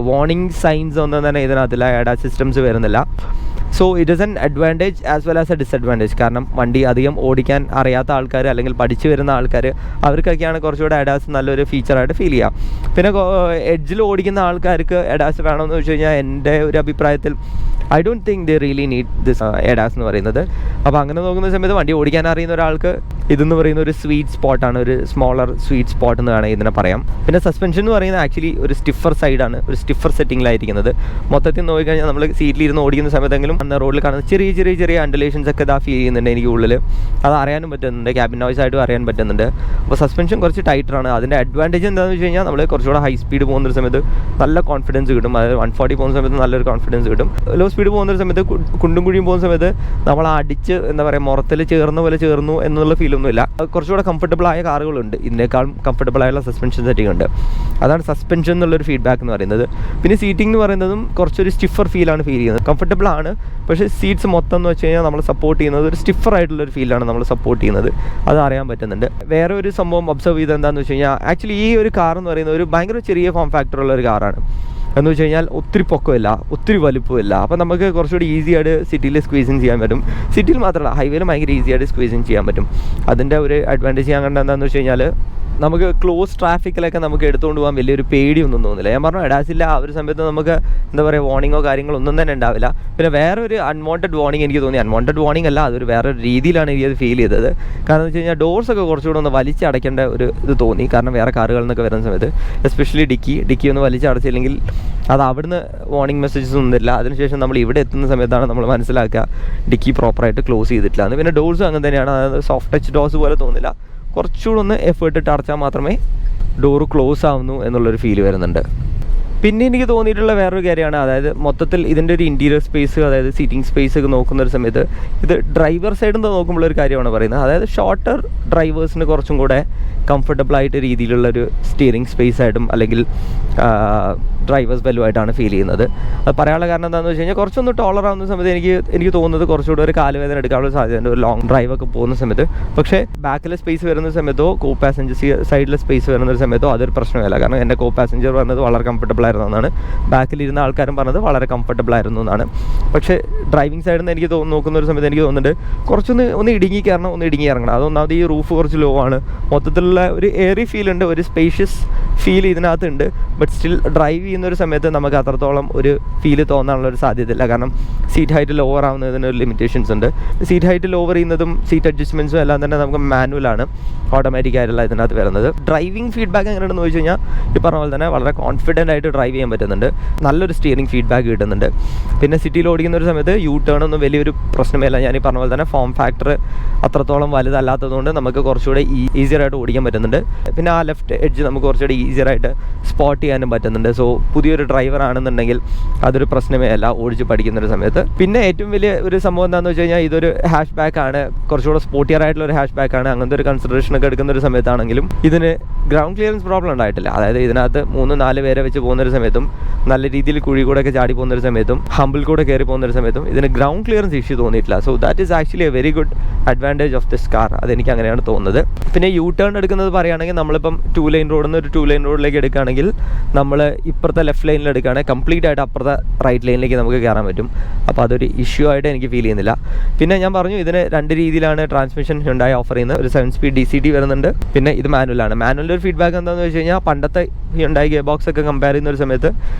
വാർണിംഗ് സൈൻസ് ഒന്നും തന്നെ ഇതിനകത്തില്ല. ADAS സിസ്റ്റംസ് വരുന്നില്ല. So it is N advantage as well as A disadvantage. കാരണം വണ്ടി അധികം ഓടിക്കാൻ അറിയാത്ത ആൾക്കാർ അല്ലെങ്കിൽ പഠിച്ചു വരുന്ന ആൾക്കാർ അവർക്കൊക്കെയാണ് കുറച്ചുകൂടെ ADAS നല്ലൊരു ഫീച്ചറായിട്ട് ഫീൽ ചെയ്യുക. പിന്നെ എഡ്ജിൽ ഓടിക്കുന്ന ആൾക്കാർക്ക് ADAS വേണമെന്ന് വെച്ച് കഴിഞ്ഞാൽ എൻ്റെ ഒരു അഭിപ്രായത്തിൽ I don't think they really need this ADAS എന്ന് പറയുന്നത്. അപ്പോൾ അങ്ങനെ നോക്കുന്ന സമയത്ത് വണ്ടി ഓടിക്കാൻ അറിയുന്ന ഒരാൾക്ക് ഇതെന്ന് പറയുന്ന ഒരു സ്വീറ്റ് സ്പോട്ടാണ്, ഒരു സ്മോളർ സ്വീറ്റ് സ്പോട്ട് എന്ന് വേണമെങ്കിൽ ഇതിനെ പറയാം. പിന്നെ സസ്പെൻഷൻ എന്ന് പറയുന്നത് ആക്ച്വലി ഒരു സ്റ്റിഫർ സൈഡാണ്, ഒരു സ്റ്റിഫർ സെറ്റിങ്ങിലായിരിക്കുന്നത്. മൊത്തത്തിൽ നോക്കിക്കഴിഞ്ഞാൽ നമ്മൾ സീറ്റിലിരുന്ന് ഓടിക്കുന്ന സമയത്തെങ്കിലും അന്ന് റോഡിൽ കാണുന്ന ചെറിയ അണ്ടലേഷൻസ് ഒക്കെ ഇതാ ഫീൽ ചെയ്യുന്നുണ്ട് എനിക്ക് ഉള്ളിൽ. അത് അറിയാനും പറ്റുന്നുണ്ട്, ക്യാബിൻ നോയ്സ് ആയിട്ടും അറിയാൻ പറ്റുന്നുണ്ട്. അപ്പോൾ സസ്പെൻഷൻ കുറച്ച് ടൈറ്ററാണ്. അതിൻ്റെ അഡ്വാൻറ്റേജ് എന്താണെന്ന് വെച്ച് കഴിഞ്ഞാൽ നമ്മൾ കുറച്ചുകൂടെ ഹൈ സ്പീഡ് പോകുന്ന സമയത്ത് നല്ല കോൺഫിഡൻസ് കിട്ടും. അതായത് 140 പോകുന്ന സമയത്ത് നല്ലൊരു കോൺഫിഡൻസ് കിട്ടും. ലോ സ്പീഡ് പോകുന്ന സമയത്ത് കുണ്ടും കുഴിയും പോകുന്ന സമയത്ത് നമ്മൾ അടിച്ച് എന്താ പറയുക മുറത്തിൽ ചേർന്ന പോലെ ചേർന്നു എന്നുള്ള ഫീലൊന്നുമില്ല. കുറച്ചുകൂടെ കംഫർട്ടബിൾ ആയ കാറുകളുണ്ട്, ഇതിനേക്കാളും കംഫർട്ടബിൾ ആയുള്ള സസ്പെൻഷൻ സെറ്റിംഗ് ഉണ്ട്. അതാണ് സസ്പെൻഷൻ എന്നുള്ളൊരു ഫീഡ്ബാക്ക് എന്ന് പറയുന്നത്. പിന്നെ സീറ്റിംഗ് എന്ന് പറയുന്നതും കുറച്ചൊരു സ്റ്റിഫർ ഫീലാണ് ഫീൽ ചെയ്യുന്നത്. കംഫർട്ടബിൾ ആണ്, പക്ഷേ സീറ്റ്സ് മൊത്തം എന്ന് വെച്ച് കഴിഞ്ഞാൽ നമ്മൾ സപ്പോർട്ട് ചെയ്യുന്നത് ഒരു സ്റ്റിഫർ ആയിട്ടുള്ളൊരു ഫീലാണ് നമ്മൾ സപ്പോർട്ട് ചെയ്യുന്നത്. അത് അറിയാൻ പറ്റുന്നുണ്ട്. വേറെ ഒരു സംഭവം ഒബ്സർവ് ചെയ്ത് എന്താണെന്ന് വെച്ച് കഴിഞ്ഞാൽ ആക്ച്വലി ഈ ഒരു കാർ എന്ന് പറയുന്നത് ഒരു ഭയങ്കര ചെറിയ ഫോം ഫാക്ടറുള്ള ഒരു കാറാണ്. എന്ന് വെച്ച് കഴിഞ്ഞാൽ ഒത്തിരി പൊക്കമില്ല, ഒത്തിരി വലുപ്പമില്ല. അപ്പോൾ നമുക്ക് കുറച്ചുകൂടി ഈസി ആയിട്ട് സിറ്റിയിൽ സ്ക്വീസിങ് ചെയ്യാൻ പറ്റും. സിറ്റിയിൽ മാത്രമല്ല ഹൈവേയിൽ ഭയങ്കര ഈസി ആയിട്ട് സ്ക്വീസിങ് ചെയ്യാൻ പറ്റും. അതിൻ്റെ ഒരു അഡ്വാൻറ്റേജ് ഞാൻ കണ്ട എന്താണെന്ന് വെച്ച് കഴിഞ്ഞാൽ നമുക്ക് ക്ലോസ് ട്രാഫിക്കിലൊക്കെ നമുക്ക് എടുത്തുകൊണ്ട് പോകാൻ വലിയൊരു പേടിയൊന്നും തോന്നില്ല. ഞാൻ പറഞ്ഞു ADAS ഇല്ല, ആ ഒരു സമയത്ത് നമുക്ക് എന്താ പറയുക വാർണിങ്ങോ കാര്യങ്ങളോ ഒന്നും തന്നെ ഉണ്ടാവില്ല. പിന്നെ വേറെ ഒരു അൺവാണ്ടഡ് വാർണിംഗ് എനിക്ക് തോന്നി. അൺവാണ്ടഡ് വാർണിംഗ് അല്ല, അതൊരു വേറൊരു രീതിയിലാണ് എനിക്കത് ഫീൽ ചെയ്തത്. കാരണം എന്ന് വെച്ച് കഴിഞ്ഞാൽ ഡോർസൊക്കെ കുറച്ചുകൂടെ ഒന്ന് വലിച്ചടയ്ക്കേണ്ട ഒരു ഇത് തോന്നി. കാരണം വേറെ കാറുകളിൽ നിന്നൊക്കെ വരുന്ന സമയത്ത് എസ്പെഷ്യലി ഡിക്കി ഒന്ന് വലിച്ചടച്ചില്ലെങ്കിൽ അത് അവിടുന്ന് വാർണിംഗ് മെസ്സേജസ് ഒന്നുമില്ല. അതിനുശേഷം നമ്മൾ ഇവിടെ എത്തുന്ന സമയത്താണ് നമ്മൾ മനസ്സിലാക്കുക ഡിക്കി പ്രോപ്പറായിട്ട് ക്ലോസ് ചെയ്തിട്ടില്ല എന്ന്. പിന്നെ ഡോർസും അങ്ങനെ തന്നെയാണ്. അതായത് സോഫ്റ്റ് ടച്ച് ഡോർസ് പോലെ തോന്നില്ല. കുറച്ചുകൂടെ ഒന്ന് എഫേർട്ട് ഇട്ട് അടച്ചാൽ മാത്രമേ ഡോറ് ക്ലോസ് ആവുന്നു എന്നുള്ളൊരു ഫീൽ വരുന്നുണ്ട്. പിന്നെ എനിക്ക് തോന്നിയിട്ടുള്ള വേറൊരു കാര്യമാണ്, അതായത് മൊത്തത്തിൽ ഇതിൻ്റെ ഒരു ഇൻറ്റീരിയർ സ്പേസ്, അതായത് സീറ്റിംഗ് സ്പേസ് ഒക്കെ നോക്കുന്ന ഒരു സമയത്ത് ഇത് ഡ്രൈവർ സൈഡിൽ നിന്ന് നോക്കുമ്പോഴൊരു കാര്യമാണ് പറയുന്നത്. അതായത് ഷോർട്ടർ ഡ്രൈവേഴ്സിന് കുറച്ചും കൂടെ കംഫർട്ടബിളായിട്ട് രീതിയിലുള്ളൊരു സ്റ്റിയറിംഗ് സ്പേസ് ആയിട്ടും അല്ലെങ്കിൽ ഡ്രൈവേഴ്സ് ബെല്ലുമായിട്ടാണ് ഫീൽ ചെയ്യുന്നത്. അത് പറയാനുള്ള കാരണം എന്താണെന്ന് വെച്ച് കഴിഞ്ഞാൽ കുറച്ചൊന്ന് ടോളർ ആവുന്ന സമയത്ത് എനിക്ക് തോന്നുന്നത് കുറച്ചുകൂടെ ഒരു കാലുവേദന എടുക്കാനുള്ള സാധ്യതയുണ്ട് ഒരു ലോങ് ഡ്രൈവൊക്കെ പോകുന്ന സമയത്ത്. പക്ഷേ ബാക്കിലെ സ്പേസ് വരുന്ന സമയത്തോ കോ പാസഞ്ചർ സൈഡിലെ സ്പേസ് വരുന്ന ഒരു സമയത്തോ അതൊരു പ്രശ്നമല്ല. കാരണം എൻ്റെ കോ പാസഞ്ചർ പറഞ്ഞത് വളരെ കംഫർട്ടബിൾ ആയിരുന്നു എന്നാണ്, ബാക്കിലിരുന്ന ആൾക്കാരും പറഞ്ഞത് വളരെ കംഫർട്ടബിൾ ആയിരുന്നു എന്നാണ്. പക്ഷേ ഡ്രൈവിംഗ് സൈഡിൽ നിന്ന് എനിക്ക് നോക്കുന്ന ഒരു സമയത്ത് എനിക്ക് തോന്നുന്നുണ്ട് ഒന്ന് ഇടുങ്ങി കയറണം, ഒന്ന് ഇടുങ്ങി ഇറങ്ങണം. അതൊന്നാമത് ഈ റൂഫ് കുറച്ച് ലോ ആണ്. മൊത്തത്തിലുള്ള ഒരു എയറി ഫീൽ ഉണ്ട്, ഒരു സ്പേഷ്യസ് ഫീൽ ഇതിനകത്തുണ്ട്. ബട്ട് സ്റ്റിൽ ഡ്രൈവ് ചെയ്യുന്ന ഒരു സമയത്ത് നമുക്ക് അത്രത്തോളം ഒരു ഫീൽ തോന്നാനുള്ള ഒരു സാധ്യതയില്ല. കാരണം സീറ്റ് ഹൈറ്റ് ലോവർ ആവുന്നതിന് ഒരു ലിമിറ്റേഷൻസ് ഉണ്ട്. സീറ്റ് ഹൈറ്റ് ലോവർ ചെയ്യുന്നതും സീറ്റ് അഡ്ജസ്റ്റ്മെൻറ്റ്സും എല്ലാം തന്നെ നമുക്ക് മാനുവലാണ്, ഓട്ടോമാറ്റിക് ആയിട്ടുള്ള ഇതിനകത്ത് വരുന്നത്. ഡ്രൈവിംഗ് ഫീഡ്ബാക്ക് എങ്ങനെയാണെന്ന് ചോദിച്ചു കഴിഞ്ഞാൽ ഈ പറഞ്ഞ പോലെ തന്നെ വളരെ കോൺഫിഡൻ്റ് ആയിട്ട് ഡ്രൈവ് ചെയ്യാൻ പറ്റുന്നുണ്ട്. നല്ലൊരു സ്റ്റിയറിംഗ് ഫീഡ്ബാക്ക് കിട്ടുന്നുണ്ട്. പിന്നെ സിറ്റിയിൽ ഓടിക്കുന്ന ഒരു സമയത്ത് യു ടേൺ ഒന്നും വലിയൊരു പ്രശ്നമല്ല. ഞാൻ ഈ പറഞ്ഞ പോലെ തന്നെ ഫോം ഫാക്ടർ അത്രത്തോളം വലുതല്ലാത്തതുകൊണ്ട് നമുക്ക് കുറച്ചുകൂടെ ഈസിയറായിട്ട് ഓടിക്കാൻ പറ്റുന്നുണ്ട്. പിന്നെ ആ ലെഫ്റ്റ് എഡ്ജ് നമുക്ക് കുറച്ചുകൂടി ഈസിയറായിട്ട് സ്പോട്ട് ചെയ്യാനും പറ്റുന്നുണ്ട്. സോ പുതിയൊരു ഡ്രൈവർ ആണെന്നുണ്ടെങ്കിൽ അതൊരു പ്രശ്നമേ അല്ല ഓടിച്ച് പഠിക്കുന്നൊരു സമയത്ത്. പിന്നെ ഏറ്റവും വലിയ ഒരു സംഭവം എന്താണെന്ന് വെച്ച് കഴിഞ്ഞാൽ ഇതൊരു ഹാഷ് ബാക്ക് ആണ്, കുറച്ചുകൂടെ സ്പോർട്ടിയർ ആയിട്ടുള്ള ഒരു ഹാഷ് ബാക്ക് ആണ്. അങ്ങനത്തെ ഒരു കൺസിഡറേഷൻ ഒക്കെ എടുക്കുന്ന ഒരു സമയത്താണെങ്കിലും ഇതിന് ഗ്രൗണ്ട് ക്ലിയറൻസ് പ്രോബ്ലം ഉണ്ടായിട്ടില്ല. അതായത് ഇതിനകത്ത് 3-4 പേരെ വെച്ച് പോകുന്നൊരു സമയത്തും നല്ല രീതിയിൽ കുഴി കൂടെ ഒക്കെ ചാടി പോകുന്നൊരു സമയത്തും ഹമ്പിൾ കൂടെ കയറി പോകുന്നൊരു സമയത്തും ഇതിന് ഗ്രൗണ്ട് ക്ലിയറൻസ് ഇഷ്യൂ തോന്നിയിട്ടില്ല. So that is actually A very good advantage of this car. അതെനിക്ക് അങ്ങനെയാണ് തോന്നുന്നത്. പിന്നെ യു ടേൺ എടുക്കുന്നത് പറയുകയാണെങ്കിൽ നമ്മളിപ്പം 2 ലൈൻ റോഡിൽ നിന്ന് ഒരു 2 ലൈൻ ലൈൻ റോഡിലേക്ക് എടുക്കുകയാണെങ്കിൽ നമ്മൾ ഇപ്പുറത്തെ ലെഫ്റ്റ് ലൈനിൽ എടുക്കുകയാണെങ്കിൽ കംപ്ലീറ്റ് ആയിട്ട് അപ്പുറത്തെ റൈറ്റ് ലൈനിലേക്ക് നമുക്ക് കയറാൻ പറ്റും. അപ്പോൾ അതൊരു ഇഷ്യൂ ആയിട്ട് എനിക്ക് ഫീൽ ചെയ്യുന്നില്ല. പിന്നെ ഞാൻ പറഞ്ഞു ഇതിന് 2 രീതിയിലാണ് ട്രാൻസ്മിഷൻ ഹ്യുണ്ടായി ഓഫർ ചെയ്യുന്നത്. ഒരു 7 സ്പീഡ് DCT വരുന്നുണ്ട്, പിന്നെ ഇത് മാനുവലാണ്. മാനുവലിൻ്റെ ഒരു ഫീഡ്ബാക്ക് എന്താണെന്ന് വെച്ച് കഴിഞ്ഞാൽ പണ്ടത്തെ ഹ്യുണ്ടായി ഗിയർ ബോക്സ് ഒക്കെ കമ്പയർ ചെയ്യുന്ന ഒരു സമയത്ത്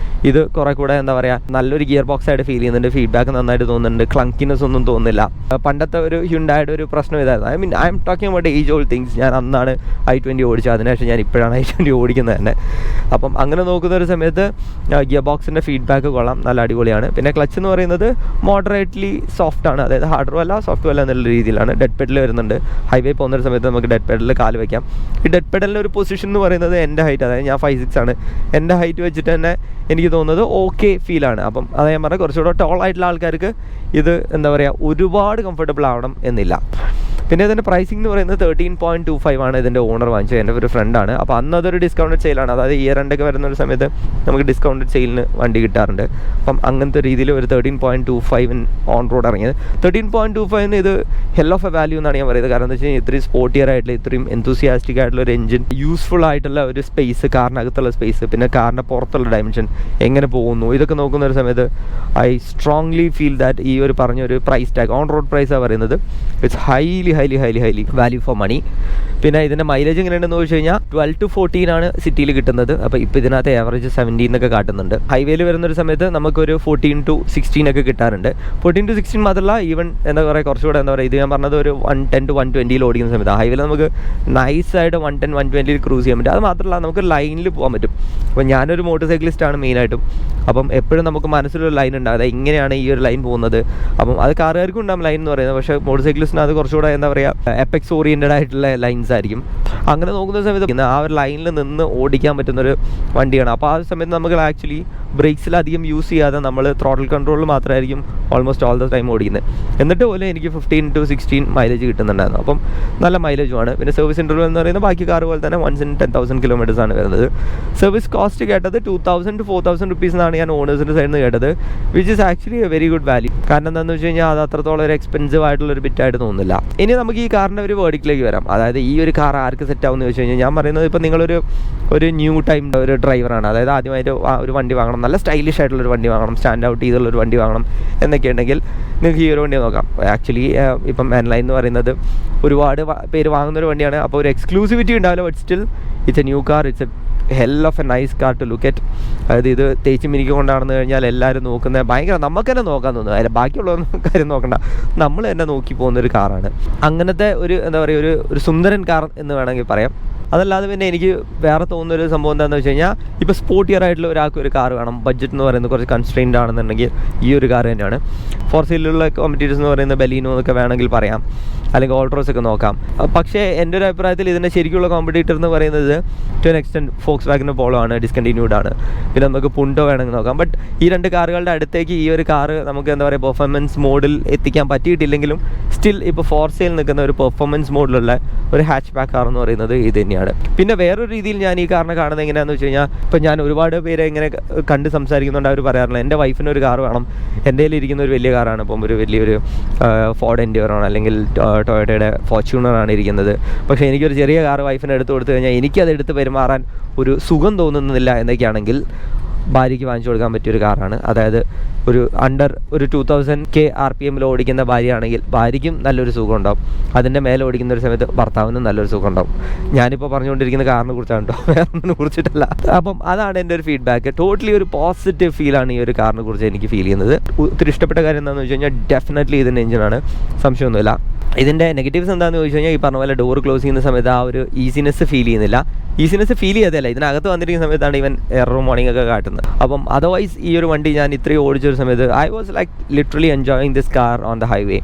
ഇത് കുറേ കൂടെ എന്താ പറയുക നല്ലൊരു ഗിയർ ബോക്സ് ആയിട്ട് ഫീൽ ചെയ്യുന്നുണ്ട്. ഫീഡ്ബാക്ക് നന്നായിട്ട് തോന്നുന്നുണ്ട്, ക്ലങ്കിനെസ് ഒന്നും തോന്നുന്നില്ല. പണ്ടത്തെ ഒരു ഹ്യുണ്ടായുടെ ഒരു പ്രശ്നം ഇതായിരുന്നു. I am talking about age old things. ഞാൻ അന്നാണ് i20 ഓടിച്ചത്, അതിനുശേഷം ഞാൻ ഇപ്പോഴാണ് i20 ഓടിക്കുന്നത് തന്നെ. അപ്പം അങ്ങനെ നോക്കുന്ന ഒരു സമയത്ത് ഗിയർ ബോക്സിൻ്റെ ഫീഡ്ബാക്ക് കൊള്ളാം, നല്ല അടിപൊളിയാണ്. പിന്നെ ക്ലച്ച് എന്ന് പറയുന്നത് മോഡറേറ്റ്ലി സോഫ്റ്റാണ്, അതായത് ഹാർഡറും അല്ല സോഫ്റ്റും അല്ല എന്നുള്ള രീതിയിലാണ്. ഡെഡ് പെഡൽ വരുന്നുണ്ട്. ഹൈവേ പോകുന്ന സമയത്ത് നമുക്ക് ഡെഡ് പെഡലിൽ കാല് വയ്ക്കാം. ഈ ഡെഡ് പെഡലിൻ്റെ ഒരു പൊസിഷൻ എന്ന് പറയുന്നത് എൻ്റെ ഹൈറ്റ്, അതായത് ഞാൻ 5'6" ആണ്. എൻ്റെ ഹൈറ്റ് വെച്ചിട്ട് തന്നെ എനിക്ക് തോന്നുന്നത് ഓക്കെ ഫീലാണ്. അപ്പം അത് ഞാൻ പറഞ്ഞാൽ കുറച്ചുകൂടെ ടോൾ ആയിട്ടുള്ള ആൾക്കാർക്ക് ഇത് എന്താ പറയുക ഒരുപാട് കംഫർട്ടബിൾ ആവണം എന്നില്ല. പിന്നെ ഇതിൻ്റെ പ്രൈസിംഗ് എന്ന് പറയുന്നത് 13.25 ആണ് ഇതിൻ്റെ ഓണർ വാങ്ങിച്ചത്, എൻ്റെ ഒരു ഫ്രണ്ടാണ്. അപ്പോൾ അന്ന് അതൊരു ഡിസ്കൗണ്ടഡ് സെയിലാണ്, അതായത് ഇയർ എൻഡൊക്കെ വരുന്ന ഒരു സമയത്ത് നമുക്ക് ഡിസ്കൗണ്ടഡ് സെയിലിന് വണ്ടി കിട്ടാറുണ്ട്. അപ്പം അങ്ങനത്തെ രീതിയിൽ ഒരു 13.25 ഓൺ റോഡ് ഇറങ്ങിയത്. 13.25 ഇത് ഹെൽ ഓഫ് എ വാല്യൂ എന്നാണ് ഞാൻ പറയുന്നത്. കാരണം എന്താ വെച്ച് കഴിഞ്ഞാൽ ഇത്രയും സ്പോർട്ടിയർ ആയിട്ടുള്ള ഇത്രയും എന്തൂസിയാസ്റ്റിക് ആയിട്ടുള്ള ഒരു എഞ്ചിൻ, യൂസ്ഫുൾ ആയിട്ടുള്ള ഒരു സ്പേസ്, കാറിനകത്തുള്ള സ്പേസ്, പിന്നെ കാറിൻ്റെ പുറത്തുള്ള ഡയമെൻഷൻ എങ്ങനെ പോകുന്നു, ഇതൊക്കെ നോക്കുന്ന ഒരു സമയത്ത് ഐ സ്ട്രോങ്ലി ഫീൽ ദാറ്റ് ഈ ഒരു പറഞ്ഞൊരു പ്രൈസ് ടാഗ് ഓൺ റോഡ് പ്രൈസാണ് പറയുന്നത്. It's highly value for money. പിന്നെ ഇതിൻ്റെ മൈലേജ് എങ്ങനെയുണ്ടെന്ന് ചോദിച്ചു കഴിഞ്ഞാൽ 12 to 14 ആണ് സിറ്റിയിൽ കിട്ടുന്നത്. അപ്പോൾ ഇപ്പോൾ ഇതിനകത്ത് ആവറേജ് 17 എന്നൊക്കെ കാട്ടുന്നുണ്ട്. ഹൈവേയിൽ വരുന്നൊരു സമയത്ത് നമുക്കൊരു 14 to 16 ഒക്കെ കിട്ടാറുണ്ട്. 14 to 16 മാത്രമല്ല, ഈവൻ എന്താ പറയുക കുറച്ചുകൂടെ എന്താ പറയുക, ഇത് ഞാൻ പറഞ്ഞത് ഒരു 110 to 120 ഓടിക്കുന്ന സമയത്ത് ഹൈവേയിൽ നമുക്ക് നൈസായിട്ട് 110 120 ക്രൂസ് ചെയ്യാൻ പറ്റും. അത് മാത്രമല്ല നമുക്ക് ലൈനിൽ പോകാൻ പറ്റും. അപ്പോൾ ഞാനൊരു മോട്ടോർ സൈക്ലിസ്റ്റാണ് മെയിനായിട്ടും. അപ്പം എപ്പോഴും നമുക്ക് മനസ്സിലൊരു ലൈൻ ഉണ്ടാകും, അതായത് ഇങ്ങനെയാണ് ഈ ഒരു ലൈൻ പോകുന്നത്. അപ്പം അത് കാറുകാർക്കും ഉണ്ടാകും ലൈൻ എന്ന് പറയുന്നത്, പക്ഷേ മോട്ടോർ സൈക്ലിസ്റ്റിന് അത് കുറച്ചുകൂടെ എന്താ പറയുക എപ്പെക്സ് ഓറിയൻറ്റഡ് ആയിട്ടുള്ള ലൈൻസ് ആയിരിക്കും. അങ്ങനെ നോക്കുന്ന സമയത്ത് ആ ഒരു ലൈനിൽ നിന്ന് ഓടിക്കാൻ പറ്റുന്നൊരു വണ്ടിയാണ്. അപ്പോൾ ആ സമയത്ത് നമുക്ക് ആക്ച്വലി ബ്രേക്സിലധികം യൂസ് ചെയ്യാതെ നമ്മൾ ത്രോട്ടിൽ കൺട്രോളിൽ മാത്രമായിരിക്കും ഓൾമോസ്റ്റ് ഓൾ ദ ടൈം ഓടിക്കുന്നത്. എന്നിട്ട് പോലും എനിക്ക് 15 to 16 മൈലേജ് കിട്ടുന്നുണ്ടായിരുന്നു. അപ്പം നല്ല മൈലേജുമാണ്. പിന്നെ സർവീസ് ഇൻ്റർവൽ എന്ന് പറയുന്നത് ബാക്കി കാർ പോലെ തന്നെ 1 in 10,000 kilometers ആണ് വരുന്നത്. സർവീസ് കോസ്റ്റ് കേട്ടത് 2,000 to 4,000 rupees എന്നാണ് ഞാൻ ഓണേഴ്സിൻ്റെ സൈഡിൽ നിന്ന് കേട്ടത്, which is actually A very good value. കാരണം എന്താണെന്ന് വെച്ച് കഴിഞ്ഞാൽ അത് അത്രത്തോളം ഒരു എക്സ്പെൻസീവ് ആയിട്ടുള്ളൊരു ബിറ്റായിട്ട് തോന്നുന്നില്ല. ഇനി നമുക്ക് ഈ കാറിൻ്റെ ഒരു വേർഡിക്കിലേക്ക് വരാം. അതായത് ഈ ഒരു കാർ ആർക്ക് സെറ്റ് ആവുമെന്ന് ചോദിച്ചു കഴിഞ്ഞാൽ ഞാൻ പറയുന്നത് ഇപ്പോൾ നിങ്ങളൊരു ന്യൂ ടൈം ഒരു ഡ്രൈവറാണ്, അതായത് ആദ്യമായിട്ട് ഒരു വണ്ടി വാങ്ങണം, നല്ല സ്റ്റൈലിഷ് ആയിട്ടുള്ളൊരു വണ്ടി വാങ്ങണം, സ്റ്റാൻഡ് ഔട്ട് ചെയ്തുള്ളൊരു വണ്ടി വാങ്ങണം എന്നൊക്കെ ഉണ്ടെങ്കിൽ നിങ്ങൾക്ക് ഈ ഒരു വണ്ടി നോക്കാം. ആക്ച്വലി ഇപ്പം മാൻലൈൻ എന്ന് പറയുന്നത് ഒരുപാട് പേര് വാങ്ങുന്നൊരു വണ്ടിയാണ്. അപ്പോൾ ഒരു എക്സ്ക്ലൂസിവിറ്റി ഉണ്ടാവില്ല, but still it's a new car, it's a hell of a nice car to look at. അതായത് ഇത് തേച്ച് മിനിക്ക് കൊണ്ടാണെന്ന് കഴിഞ്ഞാൽ എല്ലാവരും നോക്കുന്നത് ഭയങ്കര നമുക്ക് തന്നെ നോക്കാൻ തോന്നുന്നു, അതിൽ ബാക്കിയുള്ളവരൊന്നും കാര്യം നോക്കണ്ട, നമ്മൾ തന്നെ നോക്കി പോകുന്നൊരു കാറാണ്. അങ്ങനത്തെ ഒരു എന്താ പറയുക ഒരു സുന്ദരൻ കാർ എന്ന് വേണമെങ്കിൽ പറയാം. അതല്ലാതെ പിന്നെ എനിക്ക് വേറെ തോന്നുന്നൊരു സംഭവം എന്താണെന്ന് വെച്ച് കഴിഞ്ഞാൽ ഇപ്പോൾ സ്പോർട്ടിയർ ആയിട്ടുള്ള ഒരാൾക്ക് ഒരു കാർ വേണം, ബഡ്ജറ്റ് എന്ന് പറയുന്നത് കുറച്ച് കൺസ്ട്രെയിൻഡ് ആണെന്നുണ്ടെങ്കിൽ ഈ ഒരു കാർ തന്നെയാണ്. 4 സീലിലുള്ള കോമ്പറ്റീറ്റേഴ്സ് എന്ന് പറയുന്നത് ബലീനോ എന്നൊക്കെ വേണമെങ്കിൽ പറയാം, അല്ലെങ്കിൽ ഓൾട്രോസ് ഒക്കെ നോക്കാം. പക്ഷേ എൻ്റെ ഒരു അഭിപ്രായത്തിൽ ഇതിൻ്റെ ശരിക്കുള്ള കോമ്പറ്റീറ്റർ എന്ന് പറയുന്നത് to an extent Volkswagen Polo ആണ്, ഡിസ്കണ്ടിന്യൂഡ് ആണ്. പിന്നെ നമുക്ക് പുണ്ടോ വേണമെങ്കിൽ നോക്കാം. ബട്ട് ഈ 2 കാറുകളുടെ അടുത്തേക്ക് ഈ ഒരു കാറ് നമുക്ക് എന്താ പറയുക പെർഫോമൻസ് മോഡിൽ എത്തിക്കാൻ പറ്റിയിട്ടില്ലെങ്കിലും സ്റ്റിൽ ഇപ്പോൾ ഫോർ സെയിൽ നിൽക്കുന്ന ഒരു പെർഫോമൻസ് മോഡിലുള്ള ഒരു ഹാച്ച് ബാക്ക് കാർ എന്ന് പറയുന്നത് ഇത് തന്നെയാണ്. പിന്നെ വേറൊരു രീതിയിൽ ഞാൻ ഈ കാറിനെ കാണുന്നത് എങ്ങനെയാണെന്ന് വെച്ച് കഴിഞ്ഞാൽ, ഇപ്പം ഞാൻ ഒരുപാട് പേരെ ഇങ്ങനെ കണ്ട് സംസാരിക്കുന്നുണ്ട്, അവർ പറയാറില്ല എൻ്റെ വൈഫിന് ഒരു കാർ വേണം, എൻ്റെ കയ്യിൽ ഇരിക്കുന്ന ഒരു വലിയ കാറാണ്, ഇപ്പം ഒരു വലിയൊരു ഫോർഡ് എൻഡ്യൂറാണ് അല്ലെങ്കിൽ ടൊയോട്ടയുടെ ഫോർച്യൂണറാണ് ഇരിക്കുന്നത്. പക്ഷേ എനിക്കൊരു ചെറിയ കാർ വൈഫിന് എടുത്ത് കൊടുത്തു കഴിഞ്ഞാൽ എനിക്കത് എടുത്ത് പെരുമാറാൻ ഒരു സുഖം തോന്നുന്നില്ല എന്നൊക്കെയാണെങ്കിൽ ഭാര്യയ്ക്ക് വാങ്ങിച്ചു കൊടുക്കാൻ പറ്റിയൊരു കാറാണ്. അതായത് ഒരു അണ്ടർ ഒരു 2000 RPM ഓടിക്കുന്ന ഭാര്യയാണെങ്കിൽ ഭാര്യയ്ക്കും നല്ലൊരു സുഖം ഉണ്ടാവും, അതിൻ്റെ മേലെ ഓടിക്കുന്ന ഒരു സമയത്ത് ഭർത്താവിനും നല്ലൊരു സുഖം ഉണ്ടാവും. ഞാനിപ്പോൾ പറഞ്ഞുകൊണ്ടിരിക്കുന്ന കാറിനെ കുറിച്ചാണ് കേട്ടോ, വേറെ ഒന്നിനെ കുറിച്ചിട്ടല്ല. അപ്പം അതാണ് എൻ്റെ ഒരു ഫീഡ്ബാക്ക്. ടോട്ടലി ഒരു പോസിറ്റീവ് ഫീലാണ് ഈ ഒരു കാറിനെ കുറിച്ച് എനിക്ക് ഫീൽ ചെയ്യുന്നത്. ഒത്തിരി ഇഷ്ടപ്പെട്ട കാര്യം എന്താണെന്ന് വെച്ച് കഴിഞ്ഞാൽ ഡെഫിനറ്റ്ലി ഇതിൻ്റെ എഞ്ചിനാണ്, സംശയമൊന്നുമില്ല. ഇതിൻ്റെ നെഗറ്റീവ്സ് എന്താണെന്ന് ചോദിച്ചു കഴിഞ്ഞാൽ ഈ പറഞ്ഞ പോലെ ഡോർ ക്ലോസ് ചെയ്യുന്ന സമയത്ത് ആ ഒരു ഈസിനെസ് ഫീൽ ചെയ്യുന്നില്ല. ഈസിനെസ് ഫീൽ ചെയ്തല്ല, ഇതിനകത്ത് വന്നിരിക്കുന്ന സമയത്താണ് ഇവൻ എറർ മോർണിംഗ് ഒക്കെ കാട്ടുന്നത്. അപ്പം അതർവൈസ് ഈ ഒരു വണ്ടി ഞാൻ ഇത്രയും ഓടിച്ചൊരു സമയത്ത് I was like literally enjoying this car on the highway.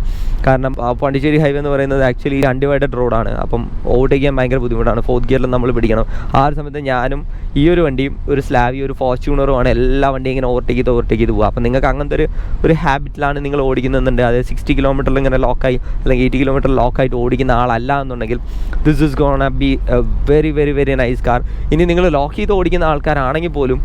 കാരണം പോണ്ടിച്ചേരി ഹൈവേ എന്ന് പറയുന്നത് ആക്ച്വലി അൺഡിവൈഡഡ് റോഡാണ്. അപ്പം ഓവർടേക്ക് ചെയ്യാൻ ഭയങ്കര ബുദ്ധിമുട്ടാണ്, 4th ഗിയറിൽ നമ്മൾ പിടിക്കണം. ആ ഒരു സമയത്ത് ഞാനും ഈ ഒരു വണ്ടിയും ഒരു സ്ലാവി ഒരു ഫോർച്യൂണറുമാണ് എല്ലാ വണ്ടിയും ഇങ്ങനെ ഓവർടേക്ക് ചെയ്ത് പോകുക. അപ്പം നിങ്ങൾക്ക് അങ്ങനത്തെ ഒരു ഹാബിറ്റിലാണ് നിങ്ങൾ ഓടിക്കുന്നുണ്ട്, അതായത് 60 കിലോമീറ്ററിൽ ഇങ്ങനെ ലോക്കായി അല്ലെങ്കിൽ 80 കിലോമീറ്റർ ലോക്കായിട്ട് ഓടിക്കുന്ന ആളല്ല എന്നുണ്ടെങ്കിൽ this is gonna B A very very very nice car. ഇനി നിങ്ങൾ ലോക്ക് ചെയ്ത് ഓടിക്കുന്ന ആൾക്കാരാണെങ്കിൽ പോലും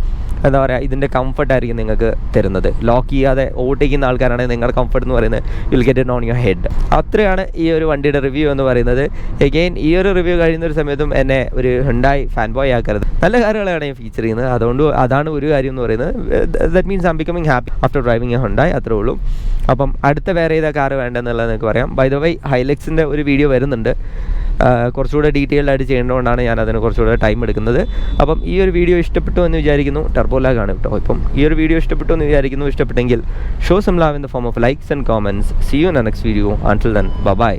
എന്താ പറയുക, ഇതിൻ്റെ കംഫർട്ടായിരിക്കും നിങ്ങൾക്ക് തരുന്നത്. ലോക്ക് ചെയ്യാതെ ഓടിക്കുന്ന ആൾക്കാരാണെങ്കിൽ നിങ്ങളുടെ കംഫർട്ട് എന്ന് പറയുന്നത് will get it on your head. അത്രയാണ് ഈ ഒരു വണ്ടിയുടെ റിവ്യൂ എന്ന് പറയുന്നത്. എഗെയിൻ ഈ ഒരു റിവ്യൂ കഴിയുന്ന ഒരു സമയത്തും എന്നെ ഒരു ഹുണ്ടായി ഫാൻ ബോയ് ആക്കരുത്. നല്ല കാര്യങ്ങളാണ് ഞാൻ ഫീച്ചർ ചെയ്യുന്നത്, അതുകൊണ്ട് അതാണ് ഒരു കാര്യം എന്ന് പറയുന്നത്. That means I M becoming happy after driving A Hyundai, അത്രേ ഉള്ളൂ. അപ്പം അടുത്ത വേറെ ഏതാ കാറ് വേണ്ടതെന്നുള്ളത് നിങ്ങൾക്ക് പറയാം. ബൈ ദ വൈ ഹൈലക്സിൻ്റെ ഒരു വീഡിയോ വരുന്നുണ്ട്, കുറച്ചുകൂടെ ഡീറ്റെയിൽഡ് ആയിട്ട് ചെയ്യേണ്ടതുകൊണ്ടാണ് ഞാൻ അതിന് കുറച്ചുകൂടെ ടൈം എടുക്കുന്നത്. അപ്പം ഈ ഒരു വീഡിയോ ഇഷ്ടപ്പെട്ടു എന്ന് വിചാരിക്കുന്നു. ടർബോ ലാഗാണ് കേട്ടോ. ഇപ്പം ഈ ഒരു വീഡിയോ ഇഷ്ടപ്പെട്ടു എന്ന് വിചാരിക്കുന്നു. ഇഷ്ടപ്പെട്ടെങ്കിൽ show some love in the form of likes and comments. See you in the next video. Until then bye.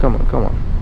Come on.